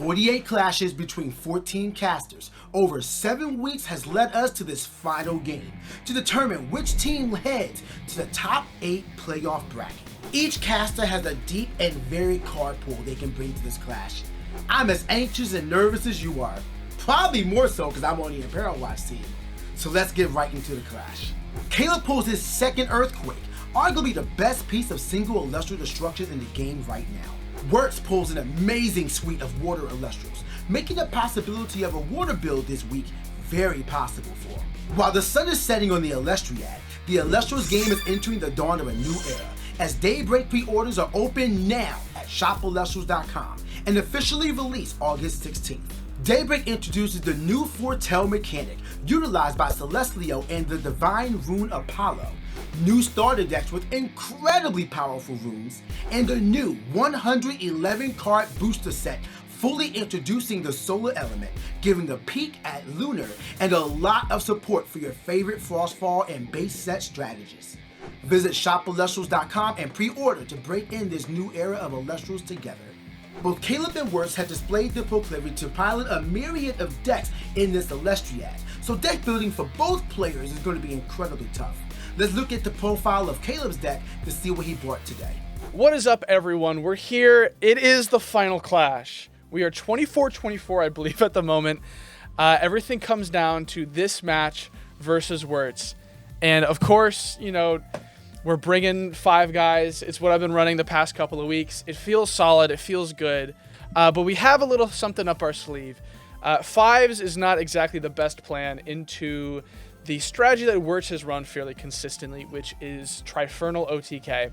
48 clashes between 14 casters over 7 weeks has led us to this final game to determine which team heads to the top 8 playoff bracket. Each caster has a deep and varied card pool they can bring to this clash. I'm as anxious and nervous as you are, probably more so because I'm on the Emperowatts team. So let's get right into the clash. Caleb pulls his second Earthquake, arguably the best piece of single Elestrial destructions in the game right now. Werts pulls an amazing suite of water Elestrals, making the possibility of a water build this week very possible for him. While the sun is setting on the Elestriad, the Elestrals game is entering the dawn of a new era, as Daybreak pre-orders are open now at shopelestrals.com and officially released August 16th. Daybreak introduces the new Foretell mechanic utilized by Celestial and the Divine Rune Apollo, new starter decks with incredibly powerful runes, and the new 111 card booster set fully introducing the solar element, giving a peek at lunar and a lot of support for your favorite Frostfall and base set strategies. Visit shopelestrals.com and pre-order to break in this new era of Elestrals together. Both Caleb and Werts have displayed their proclivity to pilot a myriad of decks in this Elestriad, so deck building for both players is going to be incredibly tough. Let's look at the profile of Caleb's deck to see what he brought today. What is up, everyone? We're here. It is the final clash. We are 24-24, I believe, at the moment. Everything comes down to this match versus Werts. And of course, you know, we're bringing 5 guys. It's what I've been running the past couple of weeks. It feels solid. It feels good. But we have a little something up our sleeve. 5s is not exactly the best plan into the strategy that Werts has run fairly consistently, which is Trifernal OTK.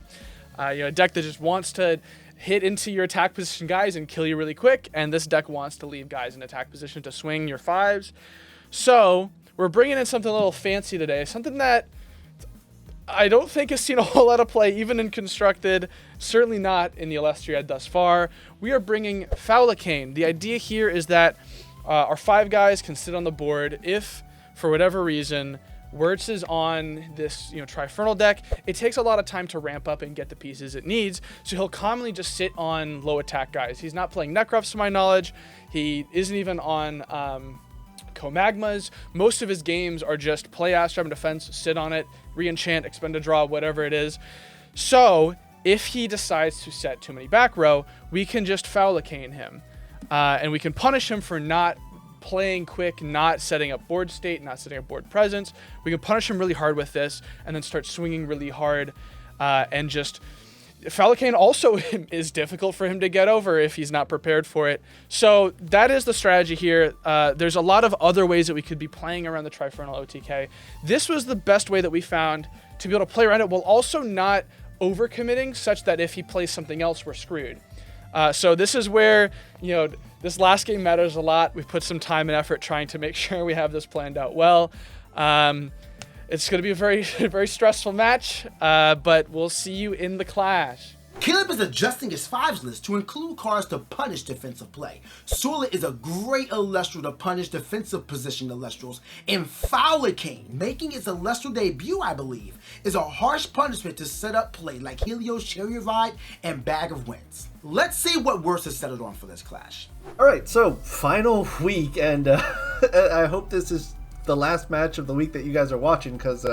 A deck that just wants to hit into your attack position guys and kill you really quick, and this deck wants to leave guys in attack position to swing your 5s. So we're bringing in something a little fancy today, something that I don't think has seen a whole lot of play, even in Constructed, certainly not in the Elestriad thus far. We are bringing Fowlicane. The idea here is that our 5 guys can sit on the board if, for whatever reason, Werts is on this, Trifernal deck. It takes a lot of time to ramp up and get the pieces it needs, so he'll commonly just sit on low attack guys. He's not playing Necrufs to my knowledge. He isn't even on Co-Magmas. Most of his games are just play Astrab and Defense, sit on it, re-enchant, expend a draw, whatever it is. So if he decides to set too many back row, we can just Fowlicane him. And we can punish him for not playing quick, not setting up board state, not setting up board presence. We can punish him really hard with this and then start swinging really hard and just... Fowlicane also is difficult for him to get over if he's not prepared for it. So that is the strategy here. There's a lot of other ways that we could be playing around the Trifernal OTK. This was the best way that we found to be able to play around it while also not overcommitting such that if he plays something else, we're screwed. So this is where, this last game matters a lot. We've put some time and effort trying to make sure we have this planned out well. It's going to be a very, very stressful match, but we'll see you in the clash. Caleb is adjusting his 5s list to include cards to punish defensive play. Solar is a great Elestral to punish defensive position Elestrals, and Fowlicane, making its Elestral debut, I believe, is a harsh punishment to set up play like Helios Chariot Ride and Bag of Winds. Let's see what Werts has settled on for this clash. Alright, so final week, and I hope this is the last match of the week that you guys are watching, because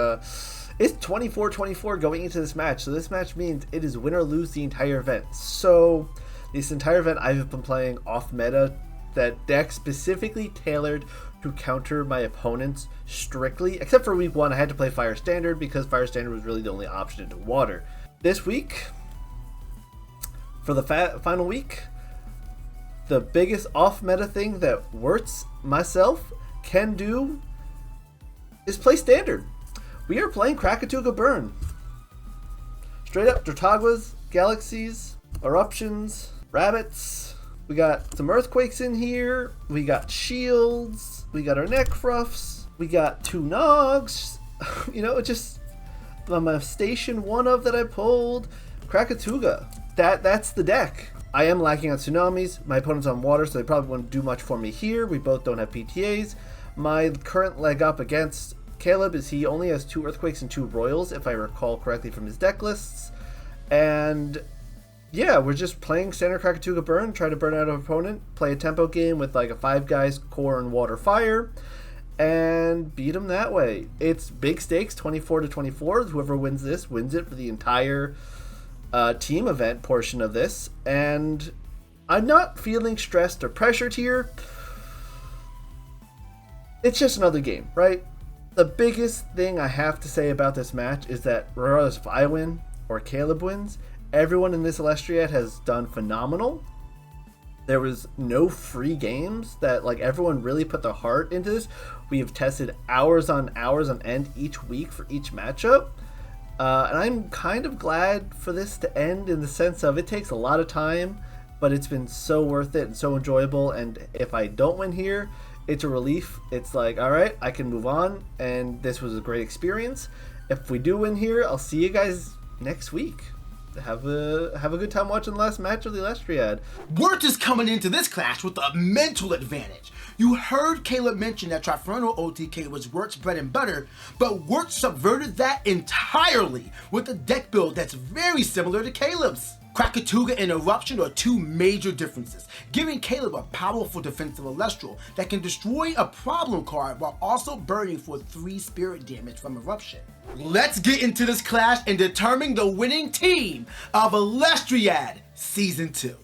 it's 24-24 going into this match. So this match means it is win or lose the entire event. So this entire event I've been playing off meta, that deck specifically tailored to counter my opponents strictly, except for week 1 I had to play Fire Standard because Fire Standard was really the only option into water. This week, for the final week, the biggest off meta thing that Werts, myself, can do is play Standard. We are playing Krakatuga Burn. Straight up Drataguas, Galaxies, Eruptions, Rabbits. We got some Earthquakes in here. We got Shields. We got our Necrufs. We got 2 Nogs. Just my Station 1 of that I pulled. Krakatuga. That's the deck. I am lacking on Tsunamis. My opponent's on water, so they probably wouldn't do much for me here. We both don't have PTAs. My current leg up against Caleb is he only has 2 Earthquakes and 2 Royals, if I recall correctly from his deck lists. And Yeah, we're just playing standard Krakatuga burn, try to burn out an opponent, play a tempo game with like a 5 guys core and water fire, and beat them that way. It's big stakes, 24-24. Whoever wins this wins it for the entire team event portion of this. And I'm not feeling stressed or pressured here. It's just another game, right? The biggest thing I have to say about this match is that regardless if I win or Caleb wins, everyone in this Elestriad has done phenomenal. There was no free games that like everyone really put their heart into this. We have tested hours on end each week for each matchup. And I'm kind of glad for this to end in the sense of it takes a lot of time, but it's been so worth it and so enjoyable. And if I don't win here, it's a relief. It's like, all right, I can move on. And this was a great experience. If we do win here, I'll see you guys next week. Have a good time watching the last match of the Elestriad. Werts is coming into this clash with a mental advantage. You heard Caleb mention that Trifernal OTK was Werts' bread and butter, but Werts subverted that entirely with a deck build that's very similar to Caleb's. Krakatuga and Eruption are two major differences, giving Caleb a powerful defensive Elestral that can destroy a problem card while also burning for 3 spirit damage from Eruption. Let's get into this clash and determine the winning team of Elestriad Season 2.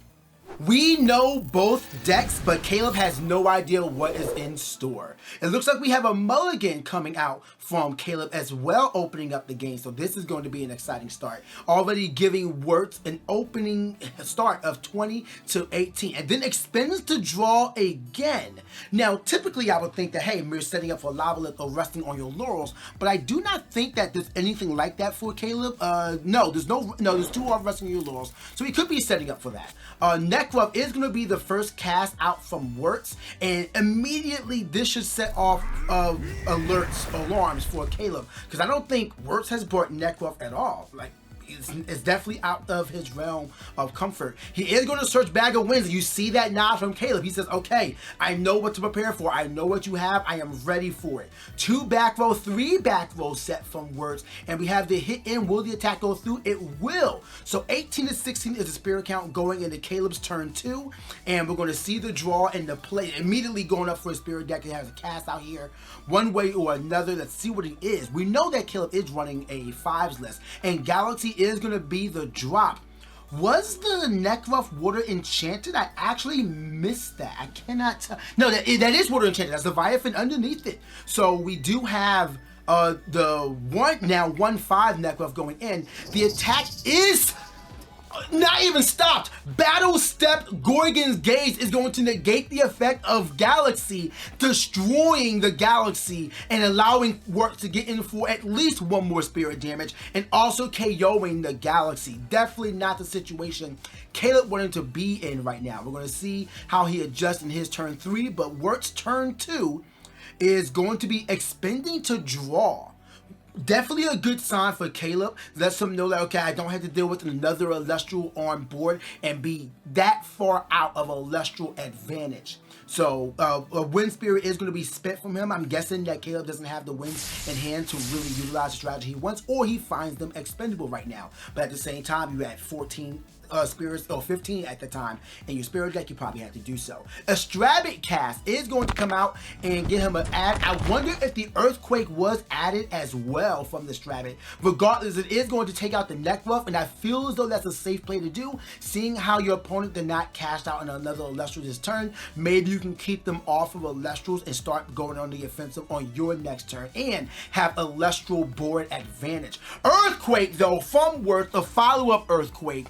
We know both decks, but Caleb has no idea what is in store. It looks like we have a mulligan coming out from Caleb as well, opening up the game. So this is going to be an exciting start. Already giving Werts an opening start of 20-18 and then expends to draw again. Now, typically I would think that, hey, we're setting up for Lavalith or resting on your laurels, but I do not think that there's anything like that for Caleb. No, there's 2 off resting on your laurels. So he could be setting up for that. Necruff is going to be the first cast out from Werts, and immediately this should set off alarms for Caleb, because I don't think Werts has brought Necruff at all. Like, it's definitely out of his realm of comfort. He is going to search Bag of Winds. You see that nod from Caleb. He says, okay, I know what to prepare for. I know what you have. I am ready for it. 2 back row, 3 back row set from Werts, and we have the hit in. Will the attack go through? It will. So 18-16 is the spirit count going into Caleb's turn 2, and we're going to see the draw and the play immediately going up for a spirit deck. He has a cast out here one way or another. Let's see what it is. We know that Caleb is running a 5s list, and Galaxy is going to be the drop. Was the Necruff water enchanted? I actually missed that. I cannot tell. No, that is water enchanted. That's the Viafin underneath it. So we do have the 1-5 Necruff going in. The attack is not even stopped. Battle Step Gorgon's Gaze is going to negate the effect of Galaxy, destroying the Galaxy and allowing Werts to get in for at least 1 more spirit damage and also KOing the Galaxy. Definitely not the situation Caleb wanted to be in right now. We're going to see how he adjusts in his turn 3, but Werts' turn 2 is going to be expending to draw. Definitely a good sign for Caleb. Lets him know that, okay, I don't have to deal with another Elestral on board and be that far out of Elestral advantage. So a Wind Spirit is going to be spent from him. I'm guessing that Caleb doesn't have the winds in hand to really utilize the strategy he wants, or he finds them expendable right now. But at the same time, you had 14 spirits, or 15 at the time, in your spirit deck. You probably had to do so. A Strabic cast is going to come out and get him an add. I wonder if the Earthquake was added as well from the Strabic. Regardless, it is going to take out the Necruff, and I feel as though that's a safe play to do, seeing how your opponent did not cast out another Elestral this turn. Maybe you can keep them off of Elestrals and start going on the offensive on your next turn and have Elestral board advantage. Earthquake, though, from Werts, the follow-up Earthquake,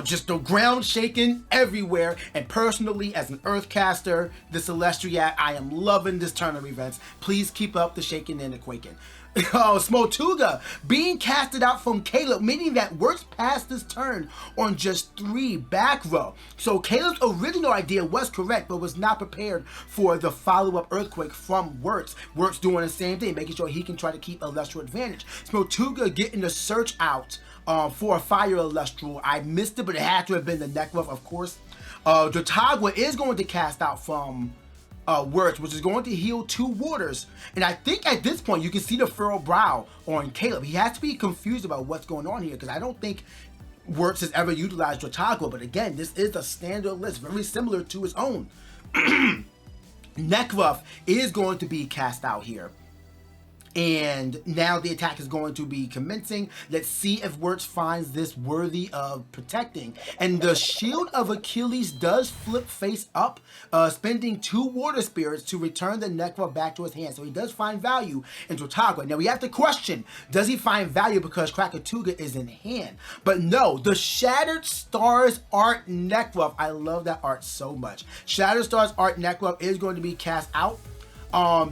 just the ground shaking everywhere. And personally, as an Earthcaster, this Elestriad, I am loving this turn of events. Please keep up the shaking and the quaking. Smotuga being casted out from Caleb, meaning that Werts passed this turn on just 3 back row. So Caleb's original idea was correct, but was not prepared for the follow-up Earthquake from Werts. Werts doing the same thing, making sure he can try to keep Elestral advantage. Smotuga getting the search out for a fire Elestral. I missed it, but it had to have been the Necruff, of course. Dotagwa is going to cast out from Werts, which is going to heal 2 waters. And I think at this point you can see the furrowed brow on Caleb. He has to be confused about what's going on here, because I don't think Werts has ever utilized Drautago, but again, this is a standard list, very similar to his own. Nekruff is going to be cast out here. And now the attack is going to be commencing. Let's see if Werts finds this worthy of protecting. And the Shield of Achilles does flip face up, spending 2 Water Spirits to return the Nekruff back to his hand. So he does find value in Drautago. Now we have to question, does he find value because Krakatuga is in hand? But no, the Shattered Stars Art Nekruff, I love that art so much. Shattered Stars Art Nekruff is going to be cast out.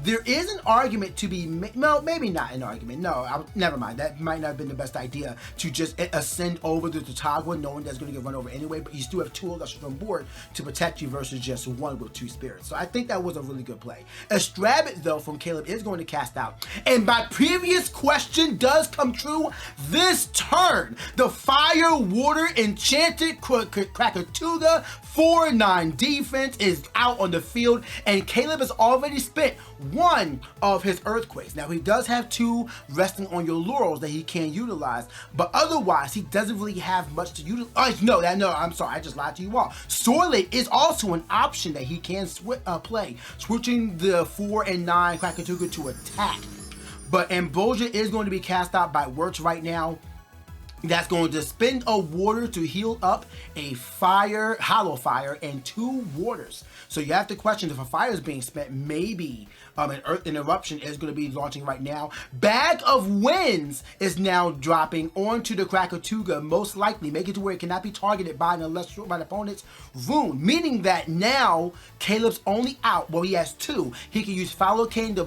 There is an argument to be made. No, maybe not an argument. No, never mind. That might not have been the best idea to just ascend over the Drautago, knowing that's going to get run over anyway. But you still have 2 Elestrals on board to protect you versus just 1 with 2 spirits. So I think that was a really good play. Elestriad, though, from Caleb is going to cast out. And my previous question does come true this turn. The Fire Water Enchanted Krakatuga 4/9 defense is out on the field, and Caleb has already spent 1 of his Earthquakes. Now he does have 2 resting on your laurels that he can utilize, but otherwise he doesn't really have much to utilize. No, I'm sorry, I just lied to you all. Sorlet is also an option that he can play, switching the 4 and 9 Krakatuga to attack. But Ambrosia is going to be cast out by Werts right now. That's going to spend a water to heal up a fire, hollow fire, and 2 waters. So you have to question if a fire is being spent, maybe an earth interruption is going to be launching right now. Bag of Winds is now dropping onto the Krakatuga, most likely, making it to where it cannot be targeted by an opponent's rune, meaning that now Caleb's only out. Well, he has 2. He can use Fallow Cane to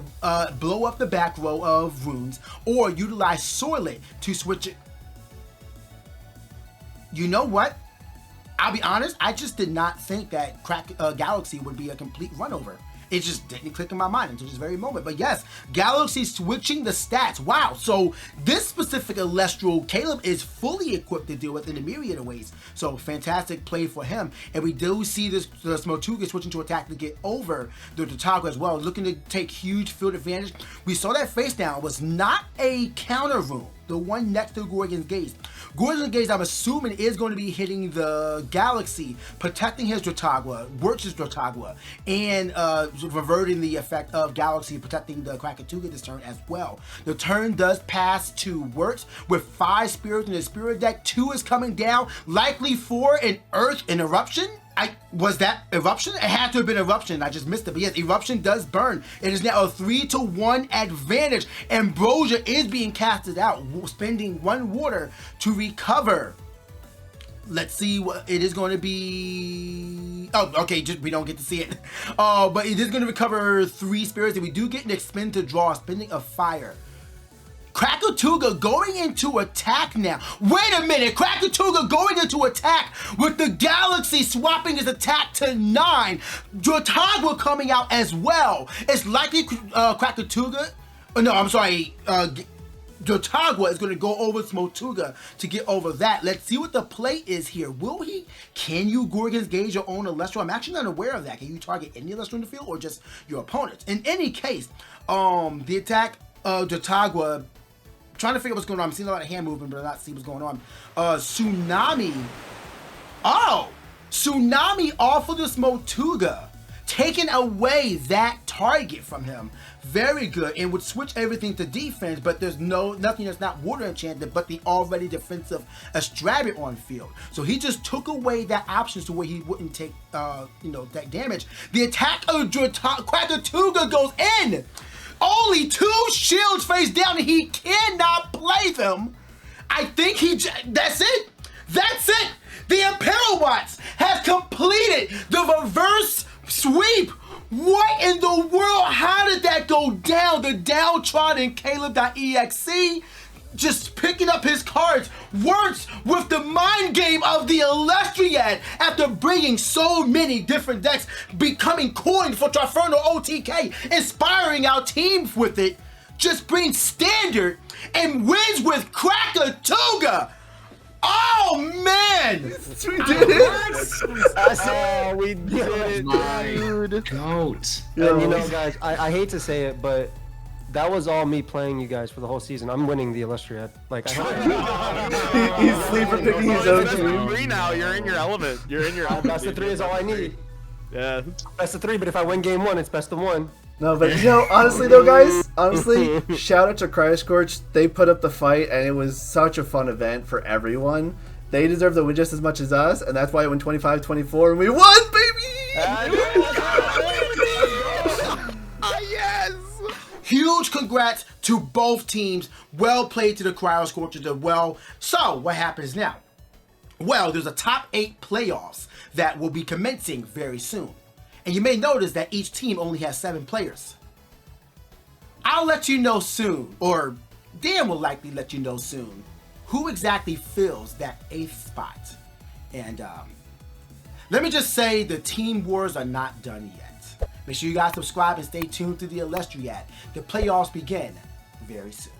blow up the back row of runes, or utilize Sorlet to switch it. You know what? I'll be honest, I just did not think that Galaxy would be a complete runover. It just didn't click in my mind until this very moment. But yes, Galaxy switching the stats. Wow, so this specific Elestral, Caleb is fully equipped to deal with in a myriad of ways. So fantastic play for him. And we do see this Smotuga switching to attack to get over the Drautago as well, looking to take huge field advantage. We saw that face down was not a counter rune, the one next to Gorgon's Gaze. Gorgon's Gaze, I'm assuming, is going to be hitting the Galaxy, protecting his Drautago, Werts' Drautago, and reverting the effect of Galaxy, protecting the Krakatuga this turn as well. The turn does pass to Werts with 5 spirits in his spirit deck. 2 is coming down, likely for an Earth Interruption. Was that Eruption? It had to have been Eruption. I just missed it. But yes, Eruption does burn. It is now a 3-to-1 advantage. Ambrosia is being casted out, spending 1 water to recover. Let's see what it is going to be. Oh, okay, just we don't get to see it. But it is going to recover 3 spirits, and we do get an expend to draw, spending a fire. Krakatuga going into attack now. Wait a minute, Krakatuga going into attack with the Galaxy swapping his attack to 9. Drautago coming out as well. It's likely Krakatuga, no, I'm sorry, Drautago is going to go over Smotuga to get over that. Let's see what the play is here. Can you Gorgon's Gaze your own Elestral? I'm actually not aware of that. Can you target any Elestral in the field or just your opponents? In any case, the attack of Drautago, trying to figure out what's going on. I'm seeing a lot of hand movement, but I not see what's going on. Tsunami. Oh! Tsunami off of the Smotuga, taking away that target from him. Very good, and would switch everything to defense, but there's nothing that's not water enchanted, but the already defensive Elestriad on field. So he just took away that option to where he wouldn't take, that damage. The attack of Krakatuga goes in. Only 2 shields face down, and he cannot play them. I think that's it. That's it. The Emperowatts have completed the reverse sweep. What in the world? How did that go down? The downtrodden CalebDOTexe just picking up his cards. Werts with the mind game of the Elestriad after bringing so many different decks, becoming coined for Triferno OTK, inspiring our team with it. Just brings standard and wins with Krakatuga. Oh man! We did it! I said, we did it, my dude. goat. Yeah, And guys, I hate to say it, but that was all me playing you guys for the whole season. I'm winning the Elestriad. Like, He's sleeper picking his own Best team. of 3 now. You're in your element. You're in your element. best of 3 is all I need. Yeah. Best of 3, but if I win game 1, it's best of 1. No, but honestly though, guys, shout out to Kryoscorches. They put up the fight, and it was such a fun event for everyone. They deserve the win just as much as us, and that's why it went 25-24, and we won, baby! Yes. Huge congrats to both teams. Well played to the Kryoscorches as well. So, what happens now? Well, there's a top 8 playoffs that will be commencing very soon. And you may notice that each team only has 7 players. I'll let you know soon, or Dan will likely let you know soon, who exactly fills that 8th spot. And let me just say, the team wars are not done yet. Make sure you guys subscribe and stay tuned to the Elestriad. The playoffs begin very soon.